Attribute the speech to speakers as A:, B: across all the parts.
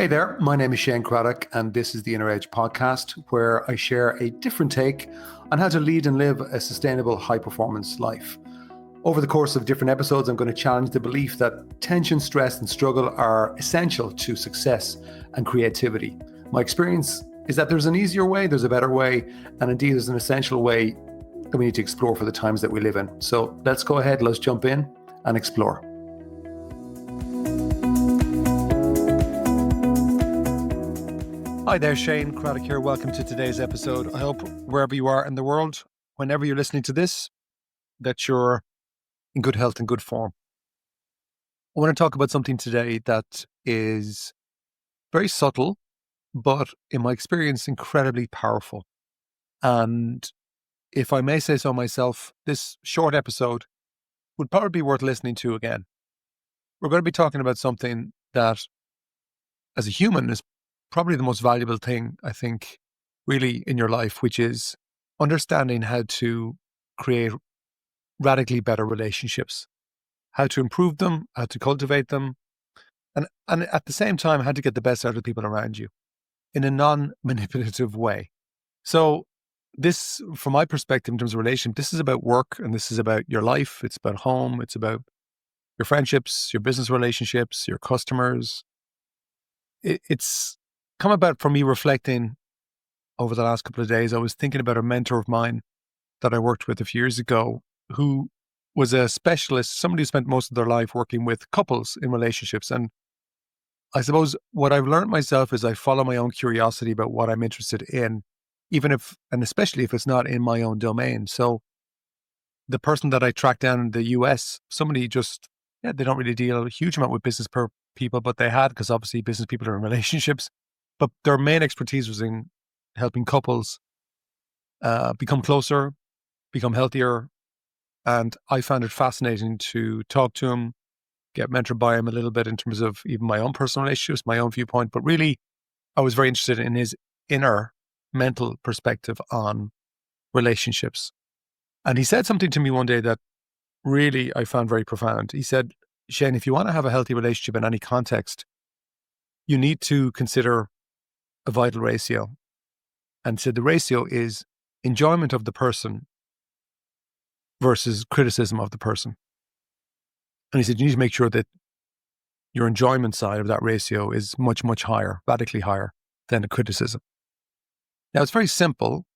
A: Hey there, my name is Shane Craddock, and this is the Inner Edge podcast, where I share a different take on how to lead and live a sustainable high-performance life. Over the course of different episodes, I'm going to challenge the belief that tension, stress, and struggle are essential to success and creativity. My experience is that there's an easier way, there's a better way, and indeed there's an essential way that we need to explore for the times that we live in. So let's go ahead, let's jump in and explore. Hi there, Shane Craddock here. Welcome to today's episode. I hope wherever you are in the world, whenever you're listening to this, that you're in good health and good form. I want to talk about something today that is very subtle, but in my experience, incredibly powerful. And if I may say so myself, this short episode would probably be worth listening to again. We're going to be talking about something that, as a human, is probably the most valuable thing, I think, really in your life, which is understanding how to create radically better relationships, how to improve them, how to cultivate them, and at the same time, how to get the best out of the people around you in a non-manipulative way. So this, from my perspective, in terms of relationship, this is about work, and this is about your life. It's about home. It's about your friendships, your business relationships, your customers. It's come about from me reflecting over the last couple of days. I was thinking about a mentor of mine that I worked with a few years ago, who was a specialist, somebody who spent most of their life working with couples in relationships. And I suppose what I've learned myself is I follow my own curiosity about what I'm interested in, even if, and especially if it's not in my own domain. So the person that I tracked down in the US, somebody just, they don't really deal a huge amount with business people, but they had, because obviously business people are in relationships. But their main expertise was in helping couples become closer, become healthier. And I found it fascinating to talk to him, get mentored by him a little bit in terms of even my own personal relationships, my own viewpoint. But really, I was very interested in his inner mental perspective on relationships. And he said something to me one day that really I found very profound. He said, Shane, if you want to have a healthy relationship in any context, you need to consider a vital ratio. And said the ratio is enjoyment of the person versus criticism of the person. And he said, you need to make sure that your enjoyment side of that ratio is much, much higher, radically higher than the criticism. Now, it's very simple,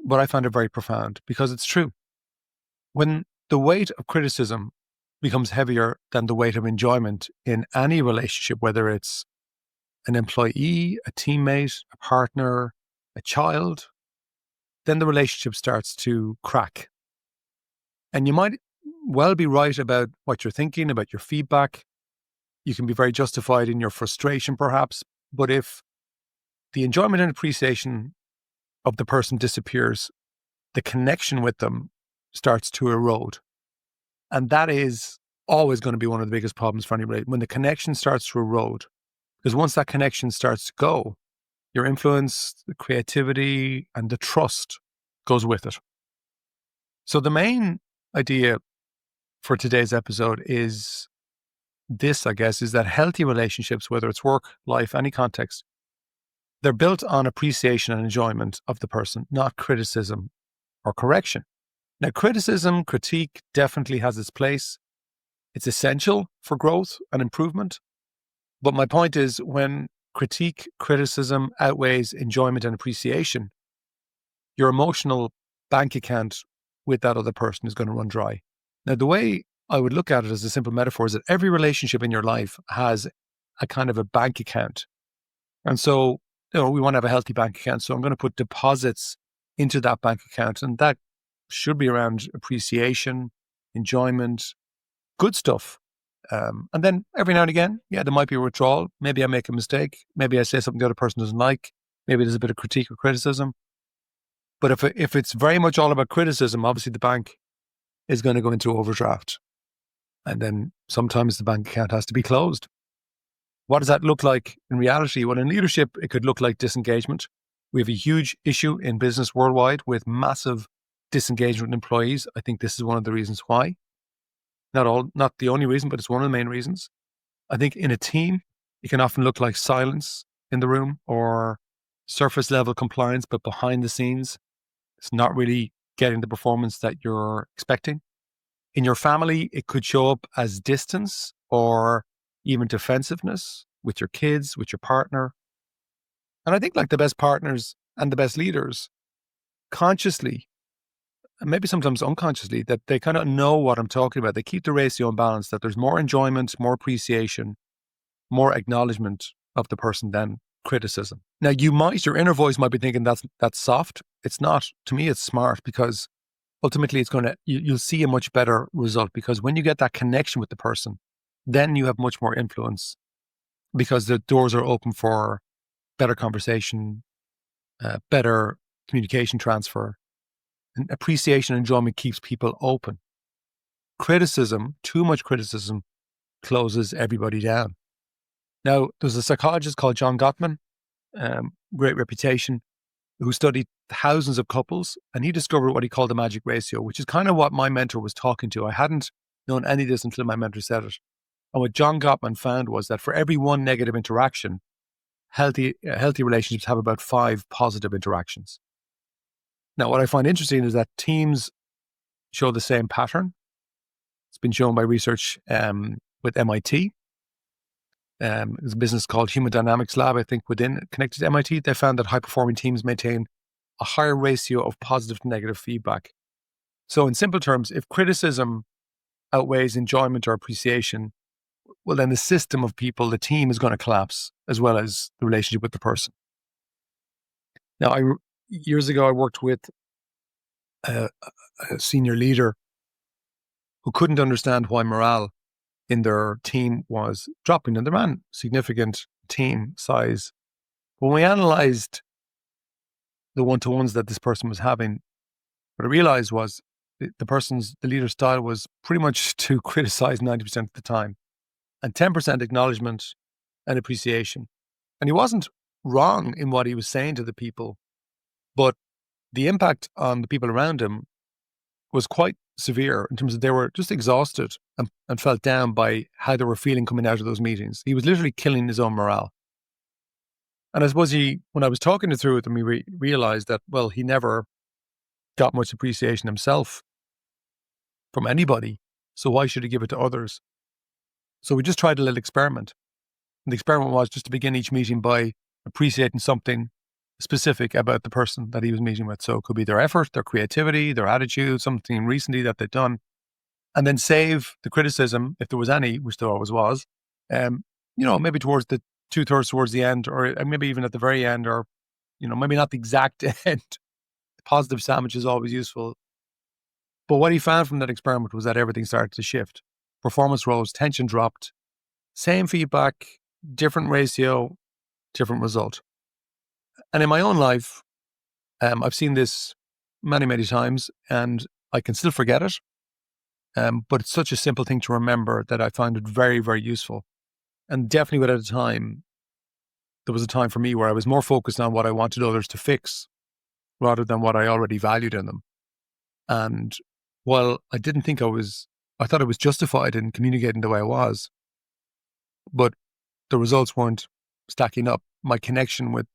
A: but I found it very profound because it's true. When the weight of criticism becomes heavier than the weight of enjoyment in any relationship, whether it's an employee, a teammate, a partner, a child, then the relationship starts to crack. And you might well be right about what you're thinking, about your feedback. You can be very justified in your frustration, perhaps. But if the enjoyment and appreciation of the person disappears, the connection with them starts to erode. And that is always going to be one of the biggest problems for any relationship, when the connection starts to erode. Because once that connection starts to go, your influence, the creativity, and the trust goes with it. So the main idea for today's episode is this, I guess, is that healthy relationships, whether it's work, life, any context, they're built on appreciation and enjoyment of the person, not criticism or correction. Now, criticism, critique definitely has its place. It's essential for growth and improvement. But my point is, when criticism outweighs enjoyment and appreciation, your emotional bank account with that other person is going to run dry. Now, the way I would look at it as a simple metaphor is that every relationship in your life has a kind of a bank account. And so, we want to have a healthy bank account. So I'm going to put deposits into that bank account. And that should be around appreciation, enjoyment, good stuff. And then every now and again, there might be a withdrawal. Maybe I make a mistake. Maybe I say something the other person doesn't like. Maybe there's a bit of critique or criticism. But if it's very much all about criticism, obviously the bank is going to go into overdraft. And then sometimes the bank account has to be closed. What does that look like in reality? Well, in leadership, it could look like disengagement. We have a huge issue in business worldwide with massive disengagement with employees. I think this is one of the reasons why. Not the only reason, but it's one of the main reasons. I think in a team, It can often look like silence in the room or surface level compliance, but behind the scenes, it's not really getting the performance that you're expecting. In your family, it could show up as distance or even defensiveness with your kids, with your partner. And I think like the best partners and the best leaders, consciously, and maybe sometimes unconsciously, that they kind of know what I'm talking about. They keep the ratio in balance, that there's more enjoyment, more appreciation, more acknowledgement of the person than criticism. Now, your inner voice might be thinking that's soft. It's not. To me, it's smart, because ultimately it's going to, you'll see a much better result, because when you get that connection with the person, then you have much more influence, because the doors are open for better conversation, better communication transfer, and appreciation and enjoyment keeps people open. Criticism, too much criticism, closes everybody down. Now, there's a psychologist called John Gottman, great reputation, who studied thousands of couples, and he discovered what he called the magic ratio, which is kind of what my mentor was talking to. I hadn't known any of this until my mentor said it. And what John Gottman found was that for every one negative interaction, healthy relationships have about 5 positive interactions. Now, what I find interesting is that teams show the same pattern. It's been shown by research with MIT. There's a business called Human Dynamics Lab, I think, connected to MIT. They found that high-performing teams maintain a higher ratio of positive to negative feedback. So in simple terms, if criticism outweighs enjoyment or appreciation, well, then the system of people, the team, is going to collapse, as well as the relationship with the person. Now, years ago, I worked with a senior leader who couldn't understand why morale in their team was dropping, and they ran significant team size. When we analyzed the one-to-ones that this person was having, what I realized was the leader's style was pretty much to criticize 90% of the time, and 10% acknowledgement and appreciation. And he wasn't wrong in what he was saying to the people, but the impact on the people around him was quite severe, in terms of they were just exhausted and felt down by how they were feeling coming out of those meetings. He was literally killing his own morale. And I suppose when I was talking it through with him, he realized that, well, he never got much appreciation himself from anybody, so why should he give it to others? So we just tried a little experiment. And the experiment was just to begin each meeting by appreciating something specific about the person that he was meeting with. So it could be their effort, their creativity, their attitude, something recently that they'd done, and then save the criticism, if there was any, which there always was, maybe towards the 2/3 towards the end, or maybe even at the very end, or, maybe not the exact end. The positive sandwich is always useful. But what he found from that experiment was that everything started to shift. Performance rose, tension dropped, same feedback, different ratio, different result. And in my own life, I've seen this many, many times, and I can still forget it. But it's such a simple thing to remember that I found it very, very useful. And definitely there was a time for me where I was more focused on what I wanted others to fix rather than what I already valued in them. And while I didn't think I thought I was justified in communicating the way I was, but the results weren't stacking up. My connection with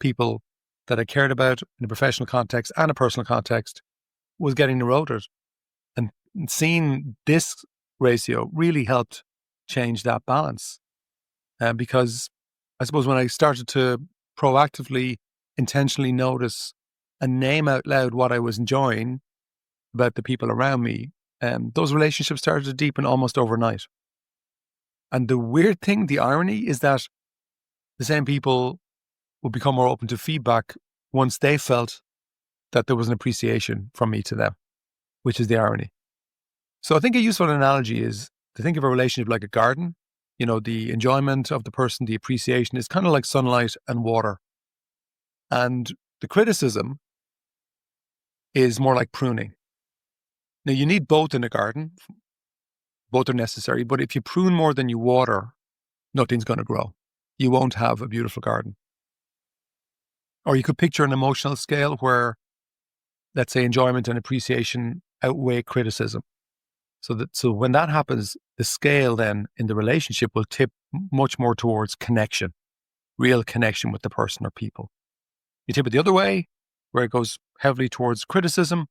A: people that I cared about in a professional context and a personal context was getting eroded. And seeing this ratio really helped change that balance. Because I suppose when I started to proactively, intentionally notice and name out loud what I was enjoying about the people around me, those relationships started to deepen almost overnight. And the weird thing, the irony, is that the same people would become more open to feedback once they felt that there was an appreciation from me to them, which is the irony. So I think a useful analogy is to think of a relationship like a garden. The enjoyment of the person, the appreciation is kind of like sunlight and water. And the criticism is more like pruning. Now, you need both in a garden. Both are necessary. But if you prune more than you water, nothing's going to grow. You won't have a beautiful garden. Or you could picture an emotional scale where, let's say, enjoyment and appreciation outweigh criticism. So when that happens, the scale then in the relationship will tip much more towards connection, real connection with the person or people. You tip it the other way, where it goes heavily towards criticism,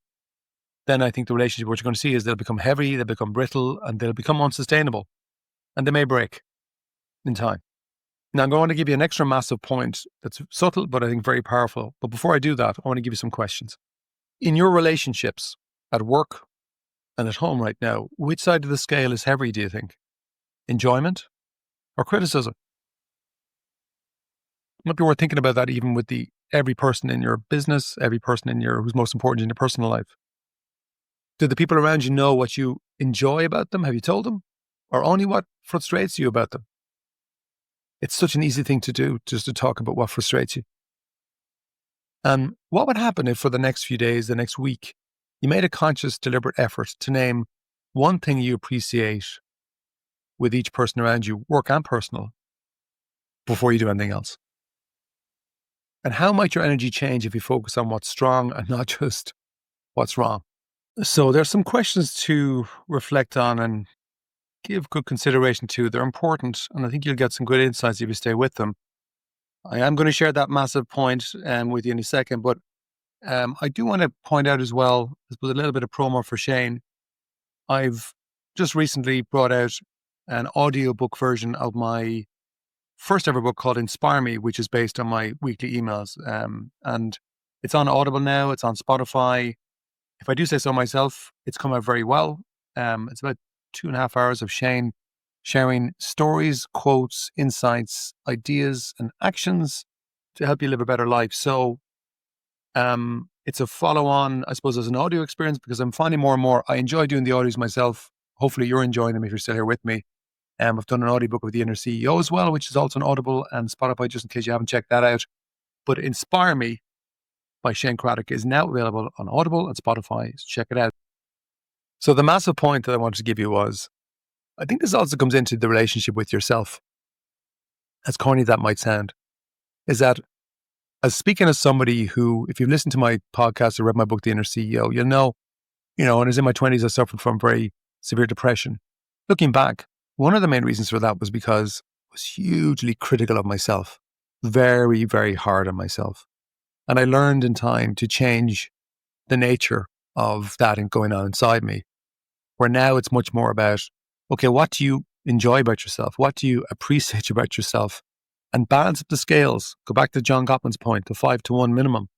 A: then I think the relationship, what you're going to see is they'll become heavy, they'll become brittle, and they'll become unsustainable. And they may break in time. Now, I'm going to give you an extra massive point that's subtle, but I think very powerful. But before I do that, I want to give you some questions. In your relationships at work and at home right now, which side of the scale is heavy, do you think? Enjoyment or criticism? It might be worth thinking about that even with every person in your business, every person who's most important in your personal life. Do the people around you know what you enjoy about them? Have you told them? Or only what frustrates you about them? It's such an easy thing to do, just to talk about what frustrates you. And what would happen if for the next few days, the next week, you made a conscious, deliberate effort to name one thing you appreciate with each person around you, work and personal, before you do anything else? And how might your energy change if you focus on what's strong and not just what's wrong? So there's some questions to reflect on and give good consideration to. They're important, and I think you'll get some good insights if you stay with them. I am going to share that massive point with you in a second, but I do want to point out as well, with a little bit of promo for Shane, I've just recently brought out an audiobook version of my first ever book called Inspire Me, which is based on my weekly emails. And it's on Audible now, it's on Spotify. If I do say so myself, it's come out very well. It's about 2.5 hours of Shane sharing stories, quotes, insights, ideas, and actions to help you live a better life. So it's a follow-on, I suppose, as an audio experience, because I'm finding more and more, I enjoy doing the audios myself. Hopefully you're enjoying them if you're still here with me. I've done an audiobook of The Inner CEO as well, which is also on Audible and Spotify, just in case you haven't checked that out. But Inspire Me by Shane Craddock is now available on Audible and Spotify. So check it out. So the massive point that I wanted to give you was, I think this also comes into the relationship with yourself. As corny as that might sound, is that as speaking as somebody who, if you've listened to my podcast or read my book, The Inner CEO, you'll know, when I was in my 20s, I suffered from very severe depression. Looking back, one of the main reasons for that was because I was hugely critical of myself, very, very hard on myself. And I learned in time to change the nature of that and going on inside me, where now it's much more about, okay, what do you enjoy about yourself? What do you appreciate about yourself? And balance up the scales. Go back to John Gottman's point, the 5-to-1 minimum.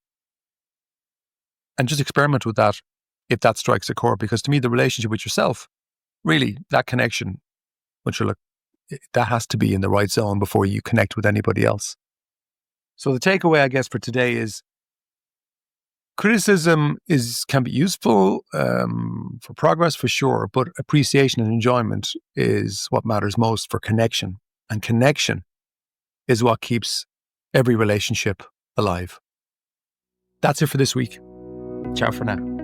A: And just experiment with that if that strikes a chord. Because to me, the relationship with yourself, really, that connection, which you're like, that has to be in the right zone before you connect with anybody else. So the takeaway, I guess, for today is criticism can be useful for progress, for sure, but appreciation and enjoyment is what matters most for connection. And connection is what keeps every relationship alive. That's it for this week. Ciao for now.